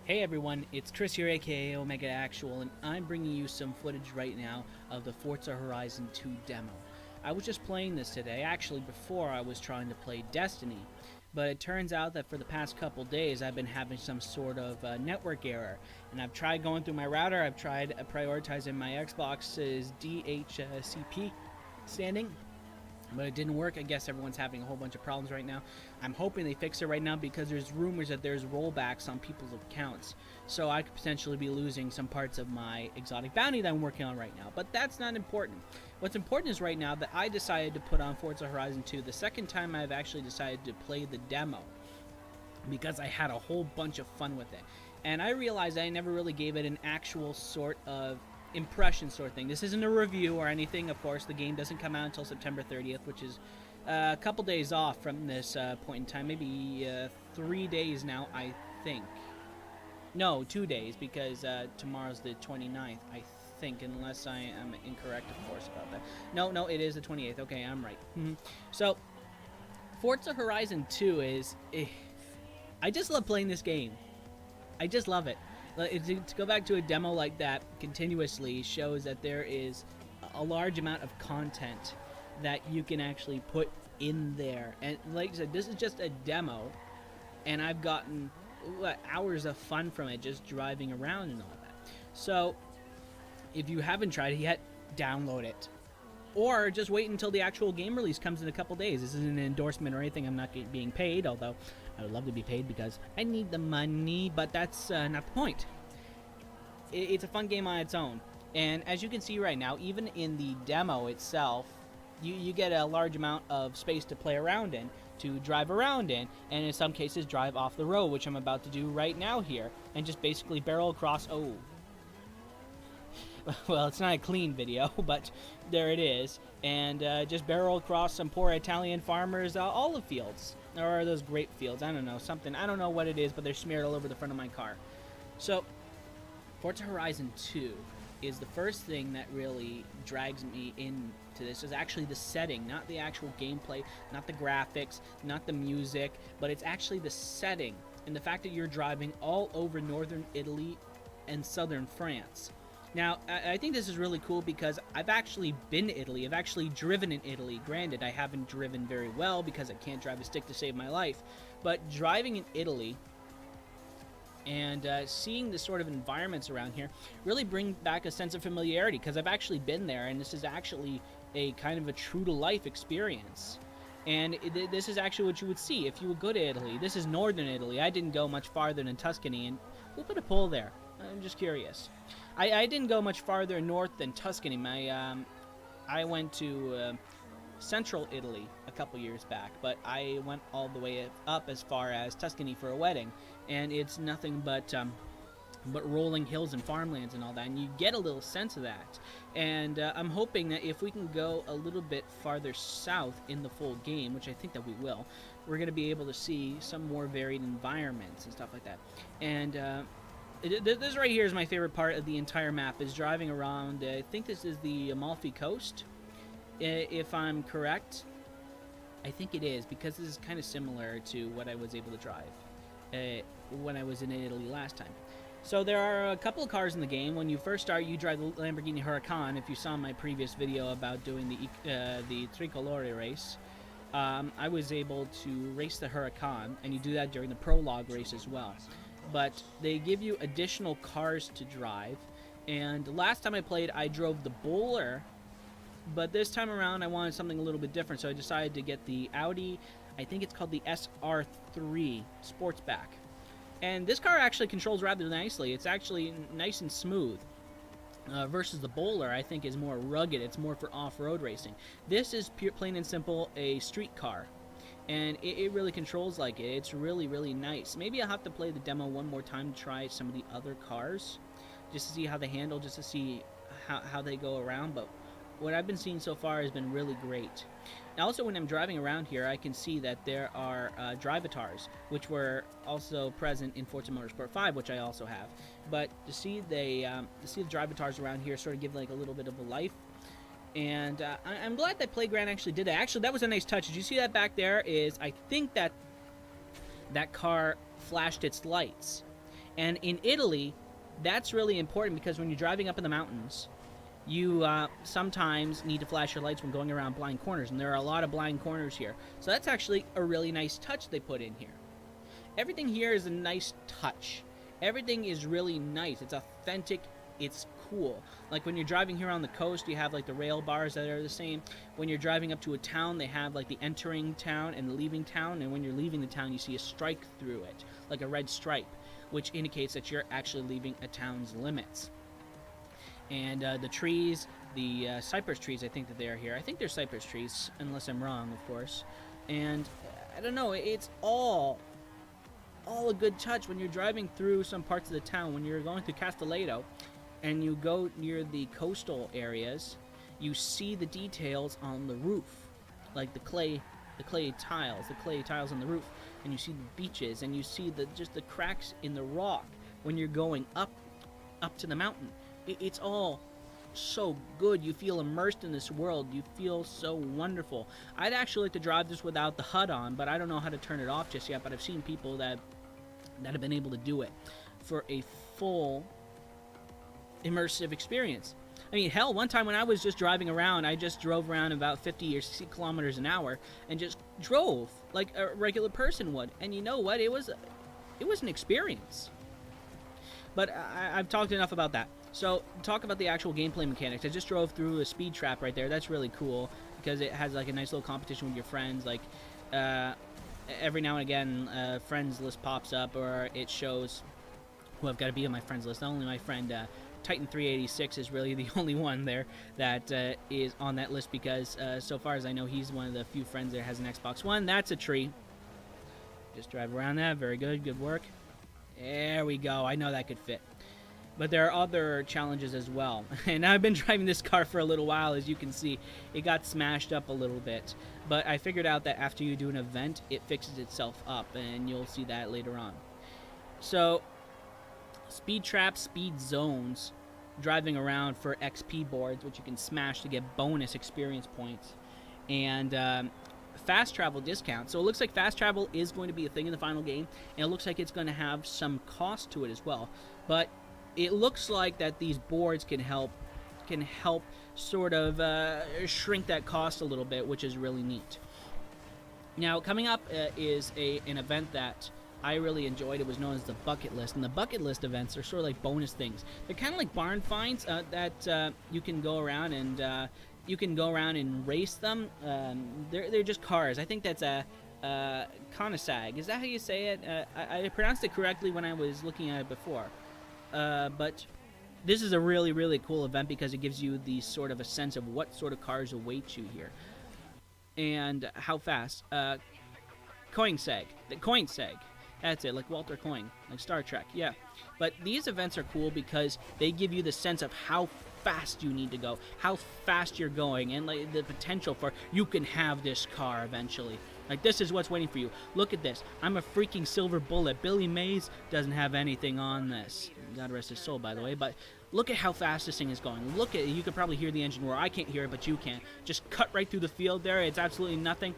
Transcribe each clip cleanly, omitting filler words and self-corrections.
Hey everyone, it's Chris here, aka Omega Actual, and I'm bringing you some footage right now of the Forza Horizon 2 demo. I was just playing this today. Actually, before I was trying to play Destiny, but it turns out that for the past couple days I've been having some sort of network error, and I've tried going through my router. I've tried prioritizing my Xbox's DHCP standing, but it didn't work. I guess everyone's having a whole bunch of problems right now. I'm hoping they fix it right now because there's rumors that there's rollbacks on people's accounts, so I could potentially be losing some parts of my exotic bounty that I'm working on right now. But that's not important. What's important is right now that I decided to put on Forza Horizon 2, the second time I've actually decided to play the demo, because I had a whole bunch of fun with it. And I realized I never really gave it an actual sort of impression sort of thing. This isn't a review or anything. Of course, the game doesn't come out until September 30th, which is a couple days off from this point in time. Maybe 3 days now, I think. No, 2 days, because tomorrow's the 29th, I think, unless I am incorrect, of course, about that. No, it is the 28th. Okay, I'm right. So, Forza Horizon 2 is... I just love playing this game. I just love it. To go back to a demo like that continuously shows that there is a large amount of content that you can actually put in there. And like I said, this is just a demo, and I've gotten hours of fun from it just driving around and all that. So if you haven't tried it yet, download it. Or just wait until the actual game release comes in a couple days. This isn't an endorsement or anything. I'm not being paid, although I would love to be paid because I need the money, but that's not the point. It's a fun game on its own. And as you can see right now, even in the demo itself, you get a large amount of space to play around in, to drive around in, and in some cases drive off the road, which I'm about to do right now here, and just basically barrel across... Oh. Well, it's not a clean video, but there it is. And just barrel across some poor Italian farmers' olive fields. Or those grape fields, I don't know, something. I don't know what it is, but they're smeared all over the front of my car. So, Forza Horizon 2 is the first thing that really drags me into this. Is actually the setting, not the actual gameplay, not the graphics, not the music, but it's actually the setting. And the fact that you're driving all over northern Italy and southern France. Now, I think this is really cool because I've actually been to Italy. I've actually driven in Italy. Granted, I haven't driven very well because I can't drive a stick to save my life. But driving in Italy and seeing the sort of environments around here really bring back a sense of familiarity because I've actually been there, and this is actually a kind of a true-to-life experience. And this is actually what you would see if you would go to Italy. This is northern Italy. I didn't go much farther than Tuscany, and we'll put a poll there. I'm just curious. I didn't go much farther north than Tuscany. I went to central Italy a couple years back, but I went all the way up as far as Tuscany for a wedding, and it's nothing but rolling hills and farmlands and all that, and you get a little sense of that. And I'm hoping that if we can go a little bit farther south in the full game, which I think that we will, we're going to be able to see some more varied environments and stuff like that. And this right here is my favorite part of the entire map, is driving around. I think this is the Amalfi Coast, if I'm correct. I think it is, because this is kind of similar to what I was able to drive when I was in Italy last time. So there are a couple of cars in the game. When you first start, you drive the Lamborghini Huracan. If you saw my previous video about doing the Tricolore race, I was able to race the Huracan, and you do that during the prologue race as well. But they give you additional cars to drive, and last time I played I drove the Bowler, but this time around I wanted something a little bit different, so I decided to get the Audi, I think it's called the SR3 Sportsback. And this car actually controls rather nicely. It's actually nice and smooth, versus the Bowler I think is more rugged. It's more for off-road racing. This is plain and simple a street car, and it really controls like it. It's really, really nice. Maybe I'll have to play the demo one more time to try some of the other cars, just to see how they handle, just to see how they go around. But what I've been seeing so far has been really great. Now, also, when I'm driving around here, I can see that there are drivatars, which were also present in Forza Motorsport 5, which I also have. But to see the drivatars around here sort of give like a little bit of a life. And I'm glad that Playground actually did that. Actually, that was a nice touch. Did you see that back there? I think that car flashed its lights. And in Italy, that's really important because when you're driving up in the mountains, you sometimes need to flash your lights when going around blind corners, and there are a lot of blind corners here. So that's actually a really nice touch they put in here. Everything here is a nice touch. Everything is really nice. It's authentic. It's cool. Like when you're driving here on the coast, you have like the rail bars that are the same. When you're driving up to a town, they have like the entering town and leaving town, and when you're leaving the town, you see a strike through it, like a red stripe, which indicates that you're actually leaving a town's limits. And the trees, the cypress trees, I think that they are here. I think they're cypress trees, unless I'm wrong, of course. And I don't know, it's all a good touch when you're driving through some parts of the town. When you're going through Castelletto and you go near the coastal areas, you see the details on the roof, like the clay tiles on the roof, and you see the beaches, and you see just the cracks in the rock when you're going up to the mountain. It's all so good. You feel immersed in this world. You feel so wonderful. I'd actually like to drive this without the HUD on, but I don't know how to turn it off just yet. But I've seen people that have been able to do it for a full immersive experience. I mean, hell, one time when I was just driving around, I just drove around about 50 or 60 kilometers an hour and just drove like a regular person would. And you know what? It was an experience. But I've talked enough about that. So, talk about the actual gameplay mechanics. I just drove through a speed trap right there. That's really cool because it has like a nice little competition with your friends. Like, every now and again, a friends list pops up, or it shows who I've got to be on my friends list. Not only my friend Titan 386 is really the only one there that is on that list because, so far as I know, he's one of the few friends that has an Xbox One. That's a tree. Just drive around that. Very good. Good work. There we go. I know that could fit. But there are other challenges as well. And I've been driving this car for a little while. As you can see, it got smashed up a little bit. But I figured out that after you do an event, it fixes itself up. And you'll see that later on. So, speed traps, speed zones, driving around for XP boards, which you can smash to get bonus experience points. And fast travel discount. So it looks like fast travel is going to be a thing in the final game. And it looks like it's going to have some cost to it as well. But it looks like that these boards can help sort of shrink that cost a little bit, which is really neat. Now, coming up is an event that I really enjoyed. It was known as the bucket list, and the bucket list events are sort of like bonus things. They're kind of like barn finds that you can go around and race them. They're just cars. I think that's a Koenigsegg. Is that how you say it? I pronounced it correctly when I was looking at it before. But this is a really, really cool event because it gives you the sort of a sense of what sort of cars await you here. And how fast. Koenigsegg. The Koenigsegg. That's it, like Walter Coin, like Star Trek, yeah. But these events are cool because they give you the sense of how fast you need to go, how fast you're going, and like the potential for you can have this car eventually. Like, this is what's waiting for you. Look at this. I'm a freaking silver bullet. Billy Mays doesn't have anything on this. God rest his soul, by the way. But look at how fast this thing is going. Look at it. You can probably hear the engine roar. I can't hear it, but you can. Just cut right through the field there. It's absolutely nothing.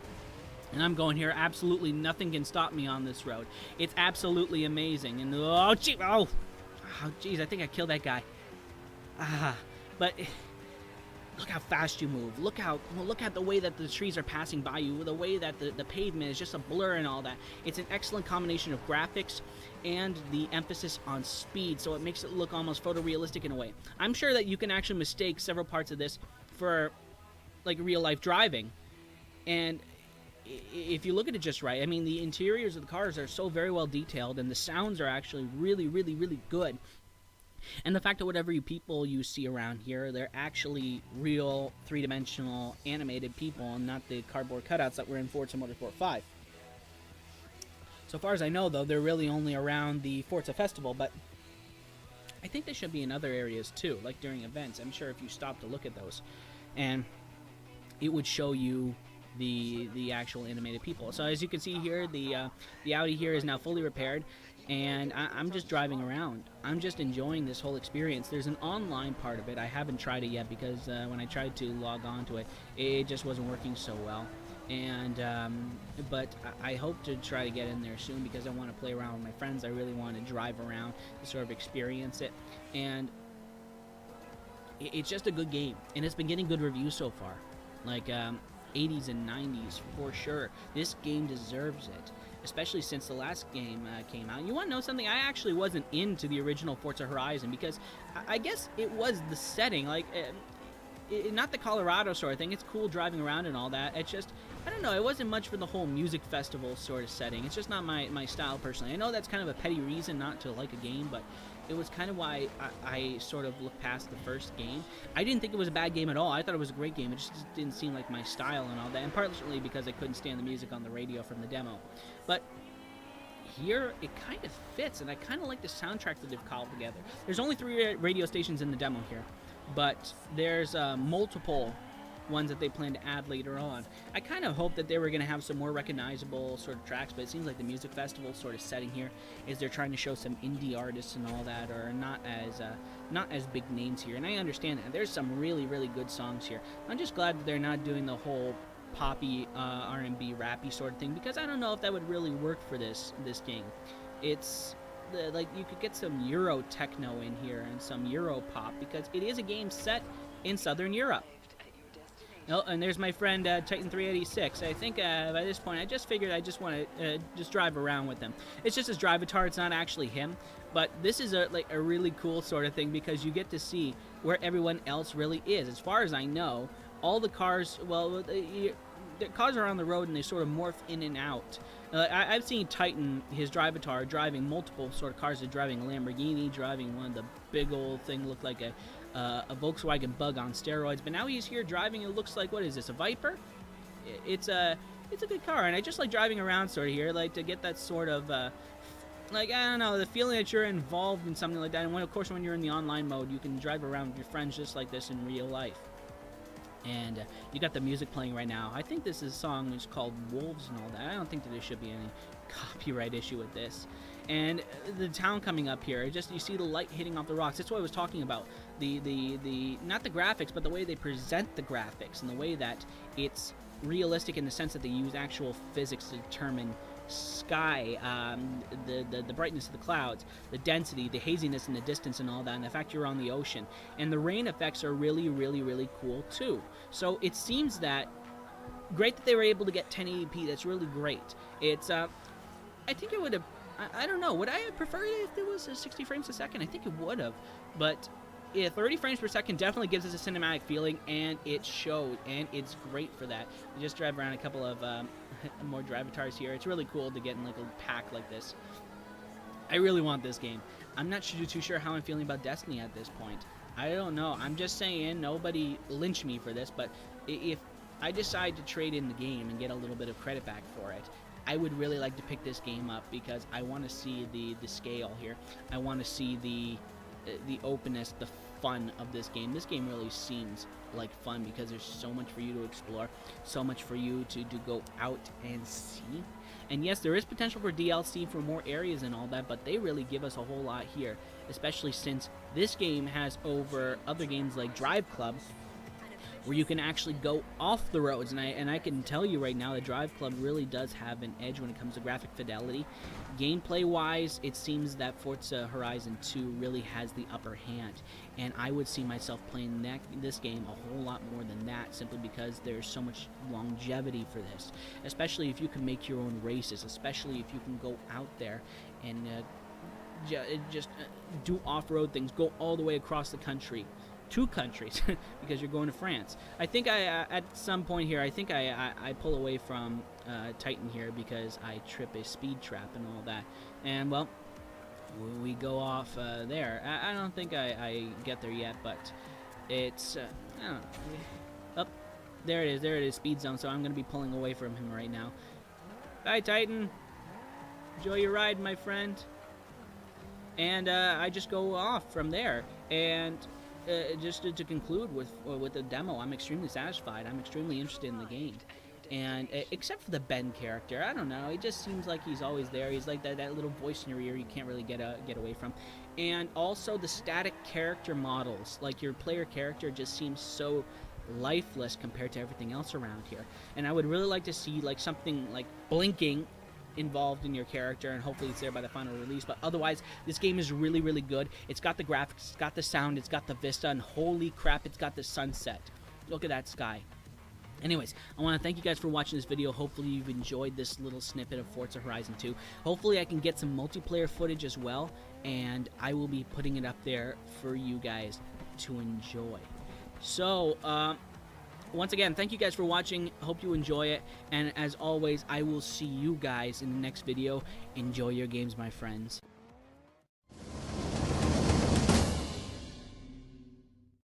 And I'm going here. Absolutely nothing can stop me on this road. It's absolutely amazing. And oh, geez, I think I killed that guy. But look how fast you move. Look at the way that the trees are passing by you. The way that the pavement is just a blur and all that. It's an excellent combination of graphics and the emphasis on speed, so it makes it look almost photorealistic in a way. I'm sure that you can actually mistake several parts of this for like real life driving, and if you look at it just right, I mean, the interiors of the cars are so very well detailed, and the sounds are actually really, really, really good. And the fact that whatever people you see around here, they're actually real three-dimensional animated people and not the cardboard cutouts that were in Forza Motorsport 5. So far as I know, though, they're really only around the Forza Festival, but I think they should be in other areas too, like during events. I'm sure if you stop to look at those, and it would show you the actual animated people. So as you can see here, the Audi here is now fully repaired, and I'm just driving around. I'm just enjoying this whole experience. There's an online part of it. I haven't tried it yet because when I tried to log on to it, it just wasn't working so well. And but I hope to try to get in there soon because I want to play around with my friends. I really want to drive around to sort of experience it, and it's just a good game, and it's been getting good reviews so far, like 80s and 90s for sure. This game deserves it, especially since the last game came out. You want to know something? I actually wasn't into the original Forza Horizon because I guess it was the setting, like not the Colorado sort of thing. It's cool driving around and all that. It's just, I don't know, it wasn't much for the whole music festival sort of setting. It's just not my style personally. I know that's kind of a petty reason not to like a game, but it was kind of why I sort of looked past the first game. I didn't think it was a bad game at all. I thought it was a great game. It just didn't seem like my style and all that, and partly because I couldn't stand the music on the radio from the demo. But here, it kind of fits, and I kind of like the soundtrack that they've cobbled together. There's only 3 radio stations in the demo here, but there's multiple ones that they plan to add later on. I kind of hoped that they were going to have some more recognizable sort of tracks, but it seems like the music festival sort of setting here is they're trying to show some indie artists and all that are not as big names here, and I understand that. There's some really, really good songs here. I'm just glad that they're not doing the whole poppy R&B rappy sort of thing, because I don't know if that would really work for this game. It's like you could get some Euro techno in here and some Euro pop, because it is a game set in Southern Europe. Oh, and there's my friend Titan 386. I think by this point I just figured I just want to just drive around with him. It's just his drive-avatar. It's not actually him, but this is a really cool sort of thing because you get to see where everyone else really is. As far as I know, all the cars, well, the cars are on the road and they sort of morph in and out. I've seen Titan, his drive-avatar, driving multiple sort of cars. He's driving a Lamborghini, driving one of the big old thing, looked like a Volkswagen Bug on steroids. But now he's here driving, it looks like, what is this, a Viper? It's a good car, and I just like driving around sort of here, like to get that sort of, like, I don't know, the feeling that you're involved in something like that. And when, of course, when you're in the online mode, you can drive around with your friends just like this in real life. And you got the music playing right now. I think this is a song which is called Wolves and all that. I don't think that there should be any copyright issue with this. And the town coming up here, just you see the light hitting off the rocks. That's what I was talking about. The not the graphics, but the way they present the graphics and the way that it's realistic in the sense that they use actual physics to determine sky, the brightness of the clouds, the density, the haziness in the distance and all that, and the fact you're on the ocean. And the rain effects are really, really, really cool too. So it seems that great that they were able to get 1080p. That's really great. It's I think it would have, I don't know, would I have preferred it if it was 60 frames a second? I think it would have, but 30 frames per second definitely gives us a cinematic feeling, and it showed, and it's great for that. We just drive around a couple of more drive-avatars here. It's really cool to get in like a pack like this. I really want this game. I'm not too sure how I'm feeling about Destiny at this point. I don't know. I'm just saying, nobody lynch me for this, but if I decide to trade in the game and get a little bit of credit back for it, I would really like to pick this game up because I want to see the scale here. I want to see the openness, the fun of this game. This game really seems like fun because there's so much for you to explore, so much for you to go out and see. And yes, there is potential for DLC for more areas and all that, but they really give us a whole lot here, especially since this game has over other games like Drive Club, where you can actually go off the roads. And I can tell you right now that Drive Club really does have an edge when it comes to graphic fidelity. Gameplay-wise, it seems that Forza Horizon 2 really has the upper hand, and I would see myself playing this game a whole lot more than that, simply because there's so much longevity for this, especially if you can make your own races, especially if you can go out there and just do off-road things, go all the way across the country. 2 countries because you're going to France. I think at some point here, I think I pull away from Titan here because I trip a speed trap and all that. And well, we go off there. I don't think I get there yet, but it's I don't know. Oh, there it is, speed zone. So I'm gonna be pulling away from him right now. Bye, Titan. Enjoy your ride, my friend. And I just go off from there. And just to conclude with the demo, I'm extremely satisfied. I'm extremely interested in the game, and except for the Ben character, I don't know. It just seems like he's always there. He's like that little voice in your ear you can't really get away from. And also the static character models, like your player character, just seems so lifeless compared to everything else around here. And I would really like to see like something like blinking involved in your character, and hopefully it's there by the final release. But otherwise, this game is really, really good. It's got the graphics, it's got the sound, it's got the vista, and holy crap, it's got the sunset. Look at that sky. Anyways, I want to thank you guys for watching this video. Hopefully you've enjoyed this little snippet of Forza Horizon 2. Hopefully I can get some multiplayer footage as well, and I will be putting it up there for you guys to enjoy. So, once again, thank you guys for watching. Hope you enjoy it, and as always, I will see you guys in the next video. Enjoy your games, my friends.